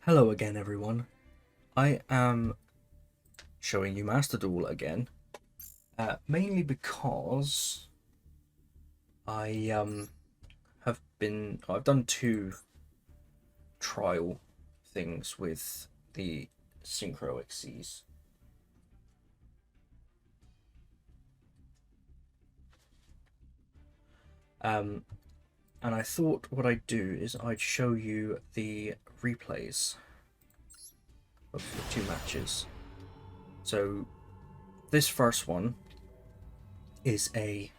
Hello again, everyone. I am showing you Master Duel again, mainly because I I've done two trial things with the Synchro Xyz. Um, and I thought what I'd do is I'd show you the replays of the two matches. So this first one is a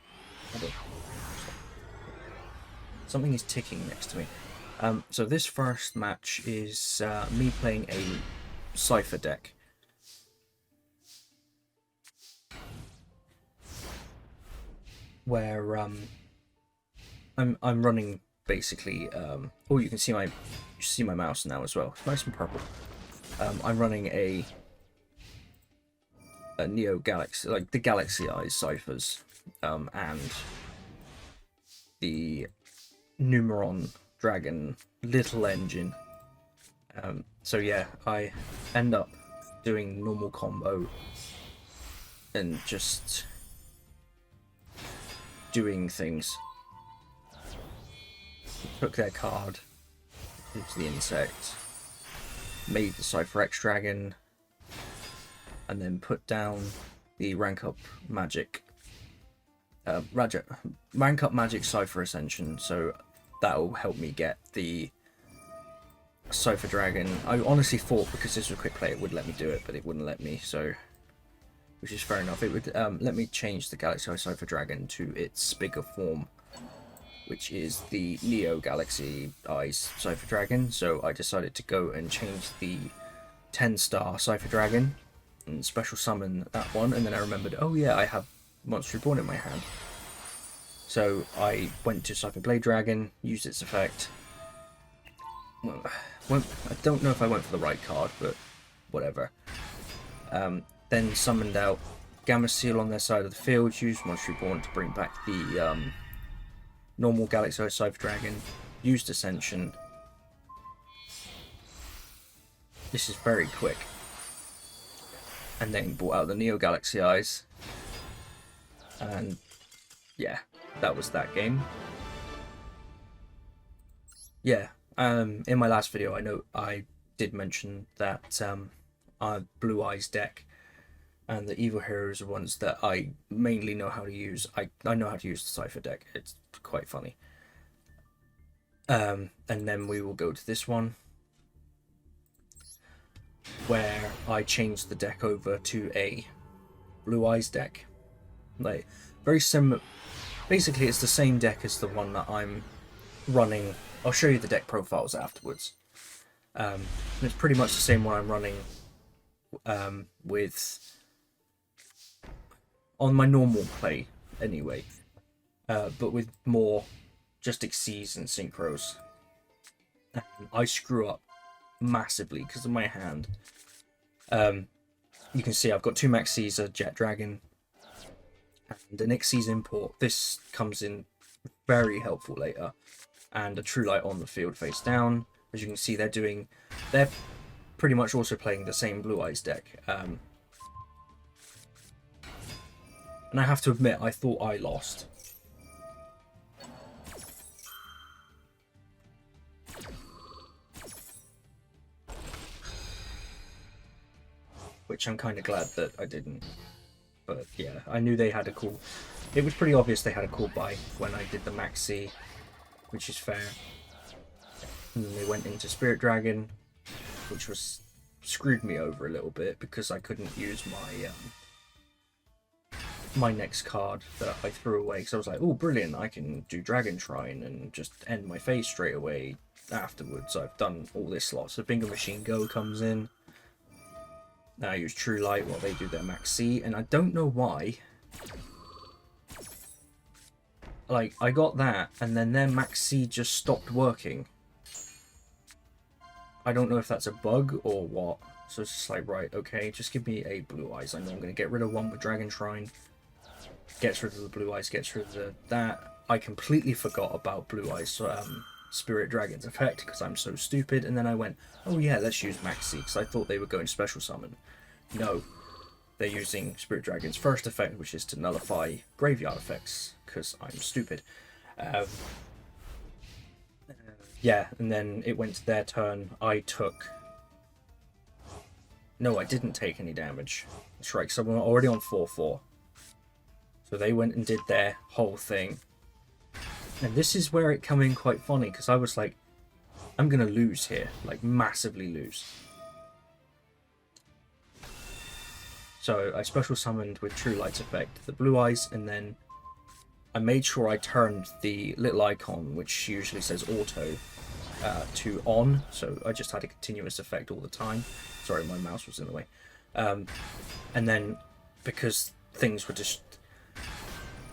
something is ticking next to me. So this first match is me playing a Cypher deck. Where I'm running basically oh, you can see my mouse now as well. It's nice and purple. I'm running a Neo Galaxy, like the Galaxy Eyes ciphers, and the Numeron Dragon little engine. So yeah, I end up doing normal combo and just doing things. Took their card into the insect, made the Cypher X Dragon, and then put down the rank up magic Cypher Ascension, so that'll help me get the Cypher Dragon. I honestly thought because this was a quick play it would let me do it, but it wouldn't let me, so which is fair enough. It would let me change the Galaxy Cypher Dragon to its bigger form, which is the Neo Galaxy Eyes Cypher Dragon. So I decided to go and change the 10-star Cypher Dragon and special summon that one, and then I remembered, oh yeah, I have Monster Reborn in my hand. So I went to Cypher Blade Dragon, used its effect. Well, I don't know if I went for the right card, but whatever. Then summoned out Gamma Seal on their side of the field, used Monster Reborn to bring back the normal Galaxy Cypher Dragon, used Ascension. This is very quick. And then brought out the Neo Galaxy Eyes. And yeah, that was that game. Yeah, in my last video I did mention that Blue Eyes deck and the Evil Heroes are ones that I mainly know how to use. I know how to use the Cypher deck. It's quite funny. And then we will go to this one, where I changed the deck over to a Blue Eyes deck. Like, very similar. Basically, it's the same deck as the one that I'm running. I'll show you the deck profiles afterwards. It's pretty much the same one I'm running with on my normal play anyway, but with more just Xyz and Synchros. I screw up massively because of my hand. You can see I've got two Max Caesar, Jet Dragon, and an Xyz import. This comes in very helpful later, and a True Light on the field face down. As you can see, they're pretty much also playing the same Blue Eyes deck. And I have to admit, I thought I lost. Which I'm kind of glad that I didn't. But yeah, I knew they had a cool... It was pretty obvious they had a cool buy when I did the Max C, which is fair. And then they went into Spirit Dragon, which was screwed me over a little bit because I couldn't use my next card that I threw away, because I was like, oh brilliant, I can do Dragon Shrine and just end my phase straight away afterwards. I've done all this slot. So Bingo Machine Go comes in. Now I use True Light while they do their Max C, and I don't know why. Like, I got that, and then their Max C just stopped working. I don't know if that's a bug or what. So it's just like, right, okay, just give me a Blue Eyes. I know I'm going to get rid of one with Dragon Shrine. Gets rid of the Blue Eyes, gets rid of that. I completely forgot about Blue Eyes Spirit Dragon's effect because I'm so stupid, and then I went, oh yeah, let's use Maxi because I thought they were going special summon. No, they're using Spirit Dragon's first effect, which is to nullify graveyard effects because I'm stupid. Yeah, and then it went to their turn. I took... No, I didn't take any damage. That's right, because I'm already on 4-4. So they went and did their whole thing. And this is where it came in quite funny, because I was like, I'm going to lose here. Like, massively lose. So I special summoned with True Light's effect the Blue Eyes, and then I made sure I turned the little icon, which usually says auto, to on. So I just had a continuous effect all the time. Sorry, my mouse was in the way. And then, because things were just...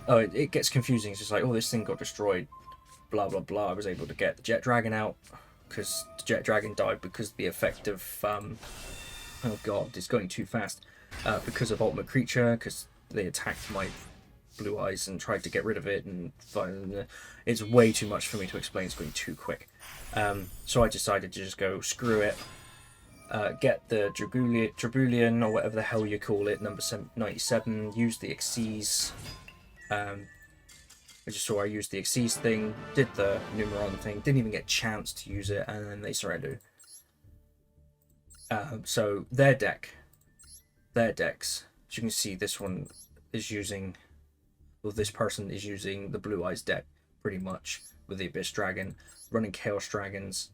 Oh, it gets confusing. It's just like, oh, this thing got destroyed, blah, blah, blah. I was able to get the Jet Dragon out, because the Jet Dragon died because the effect of... oh god, it's going too fast. Because of Ultimate Creature, because they attacked my Blue Eyes and tried to get rid of it, and it's way too much for me to explain. It's going too quick. So I decided to just go, screw it. Get the Drabulian, or whatever the hell you call it, number 97, use the Xyz. I just saw I used the Xyz thing, did the Numeron thing, didn't even get a chance to use it, and then they surrendered. So their decks, as you can see, this one is using, well, this person is using the Blue Eyes deck pretty much with the Abyss Dragon, running Chaos Dragons,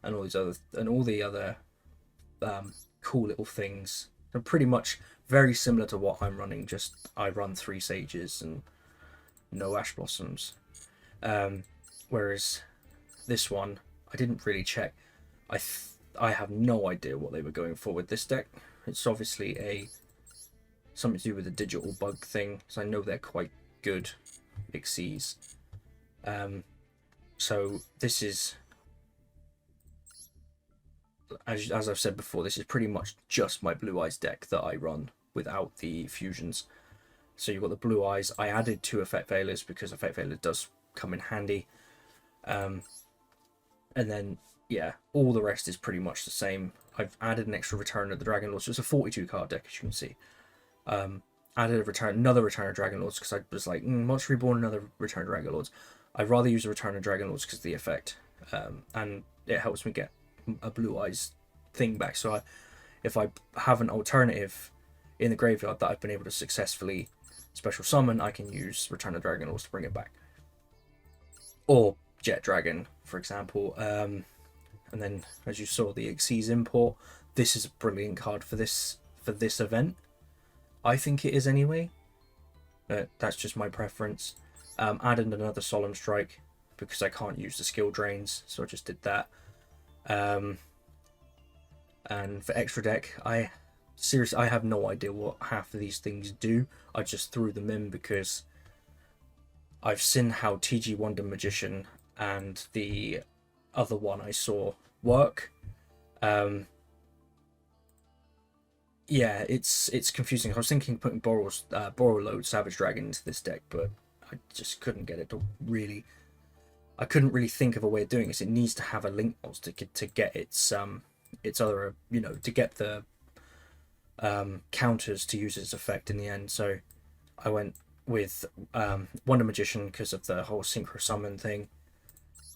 and all the other cool little things. They're pretty much very similar to what I'm running. Just I run 3 Sages and no Ash Blossoms. Whereas this one, I didn't really check. I have no idea what they were going for with this deck. It's obviously something to do with the digital bug thing, so I know they're quite good Xyz. So this is, as I've said before, this is pretty much just my Blue Eyes deck that I run without the fusions. So you've got the Blue Eyes. I added 2 Effect Veilers because Effect Veiler does come in handy. And then, yeah, all the rest is pretty much the same. I've added an extra Return of the Dragon Lords, so it's a 42 card deck, as you can see. Added another Return of Dragon Lords because I was like, Monster Reborn, another Return of Dragon Lords. I'd rather use a Return of Dragon Lords because of the effect, and it helps me get a Blue Eyes thing back. So if I have an alternative in the graveyard that I've been able to successfully special summon, I can use Return of Dragon Lords to bring it back, or Jet Dragon, for example. And then, as you saw, the Xyz import. This is a brilliant card for this event. I think it is anyway. That's just my preference. Added another Solemn Strike because I can't use the skill drains, so I just did that. And for extra deck, I have no idea what half of these things do. I just threw them in because I've seen how TG Wonder Magician and the other one I saw work. Yeah, it's confusing. I was thinking putting Borreload Savage Dragon into this deck, but I just couldn't get it to really. I couldn't really think of a way of doing this. It needs to have a link to get its other, to get the counters to use its effect in the end. So I went with Wonder Magician because of the whole Synchro summon thing.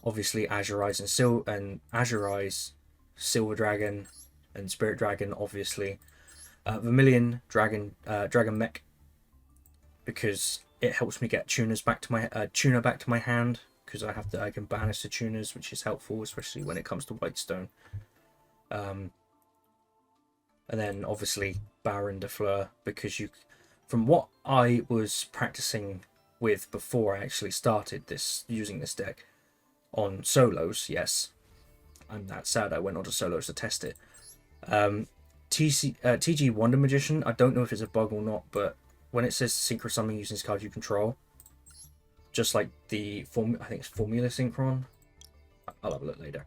Obviously, Azurize and Azurize, Silver Dragon, and Spirit Dragon. Obviously, Vermilion Dragon Mech, because it helps me get tuners back to my tuner back to my hand, because I can banish the tuners, which is helpful, especially when it comes to Whitestone. And then obviously Baron de Fleur, because from what I was practicing with before I actually started using this deck on solos, yes, I'm that sad I went on to solos to test it. TG Wonder Magician, I don't know if it's a bug or not, but when it says Synchro Summon using this card you control, just like I think it's Formula Synchron, I'll have a look later,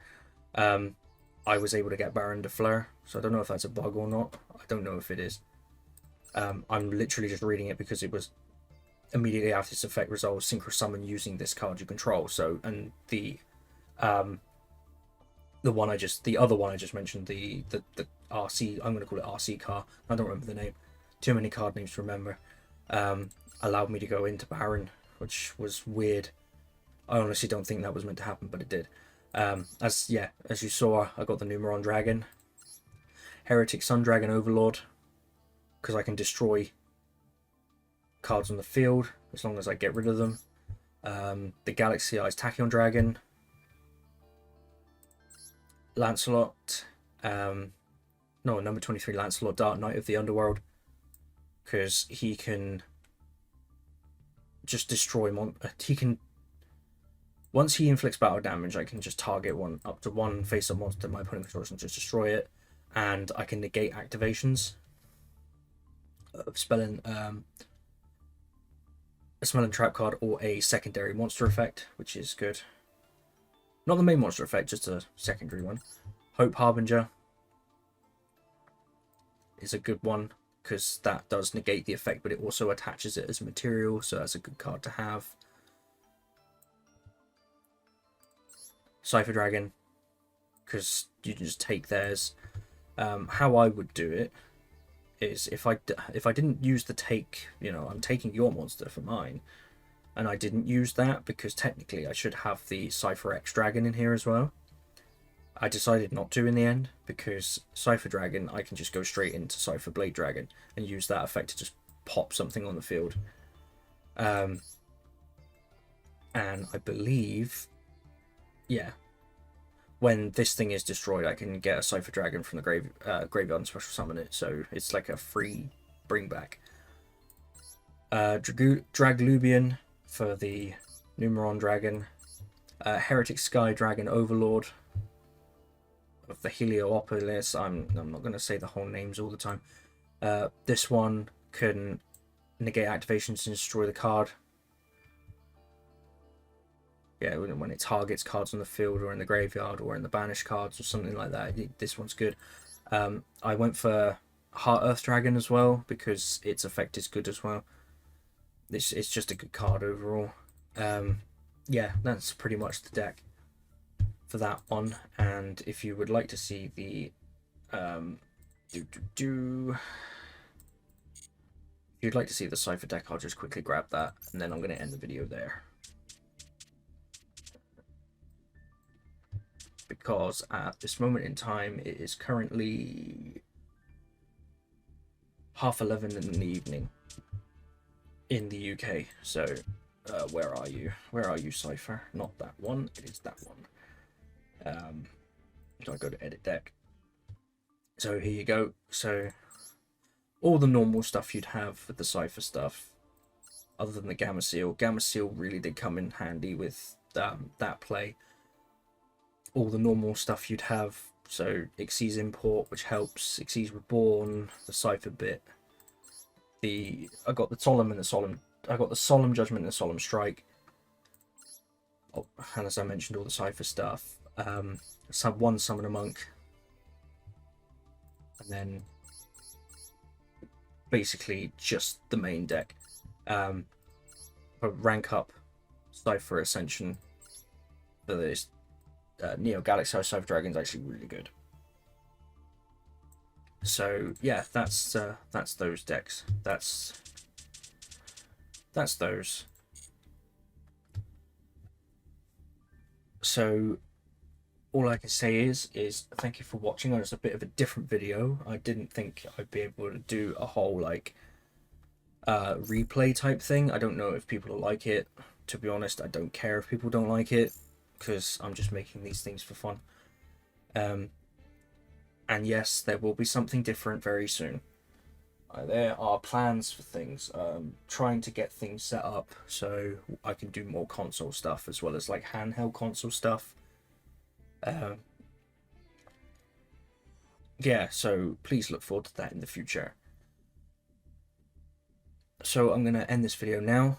I was able to get Baron de Fleur, so I don't know if that's a bug or not. I don't know if it is. I'm literally just reading it because it was immediately after this effect resolves Synchro Summon using this card you control. So, and the The other one I just mentioned, the RC, I'm going to call it RC car. I don't remember the name. Too many card names to remember. Allowed me to go into Baron, which was weird. I honestly don't think that was meant to happen, but it did. As you saw, I got the Numeron Dragon, Heretic Sun Dragon Overlord, because I can destroy cards on the field as long as I get rid of them. The Galaxy Eyes Tachyon Dragon, Lancelot, number 23 Lancelot, Dark Knight of the Underworld, because he can just destroy he can, once he inflicts battle damage, I can just target up to one face-up monster my opponent controls and just destroy it, and I can negate activations of spelling a spell and trap card or a secondary monster effect, which is good. Not the main monster effect, just a secondary one. Hope Harbinger is a good one, because that does negate the effect, but it also attaches it as material, so that's a good card to have. Cypher Dragon, because you can just take theirs. How I would do it is, if I didn't use the take, I'm taking your monster for mine, and I didn't use that because technically I should have the Cypher X Dragon in here as well. I decided not to in the end, because Cypher Dragon, I can just go straight into Cypher Blade Dragon and use that effect to just pop something on the field. And I believe, when this thing is destroyed, I can get a Cypher Dragon from the graveyard and special summon it, so it's like a free bring back. Draglubian for the Numeron Dragon, Heretic Sky Dragon Overlord of the Heliopolis. I'm not going to say the whole names all the time. This one can negate activations and destroy the card. Yeah, when it targets cards on the field or in the graveyard or in the banished cards or something like that, this one's good. I went for Heart Earth Dragon as well, because its effect is good as well. It's just a good card overall. Yeah, that's pretty much the deck for that one. And if you would like to see the if you'd like to see the Cypher deck, I'll just quickly grab that, and then I'm going to end the video there, because at this moment in time it is currently 11:30 in the evening in the UK. So where are you, Cypher? Not that one, it is that one. So I go to edit deck. So here you go. So all the normal stuff you'd have with the Cypher stuff, other than the Gamma Seal. Gamma Seal really did come in handy with that play. All the normal stuff you'd have, so Xyz Import, which helps, Xyz Reborn, the Cypher bit. I got the Solemn Judgment and the Solemn Strike. Oh, and as I mentioned, all the Cypher stuff. One Summoner Monk, and then basically just the main deck. Rank up Cypher Ascension for this Neo Galaxy Cypher Dragon is actually really good. So yeah, that's those decks. That's those. So all I can say is thank you for watching. It's a bit of a different video. I didn't think I'd be able to do a whole like replay type thing. I don't know if people will like it. To be honest, I don't care if people don't like it, because I'm just making these things for fun. And yes, there will be something different very soon. There are plans for things. Trying to get things set up so I can do more console stuff as well as like handheld console stuff. Yeah, so please look forward to that in the future. So I'm going to end this video now.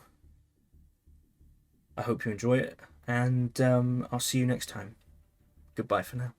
I hope you enjoy it, and I'll see you next time. Goodbye for now.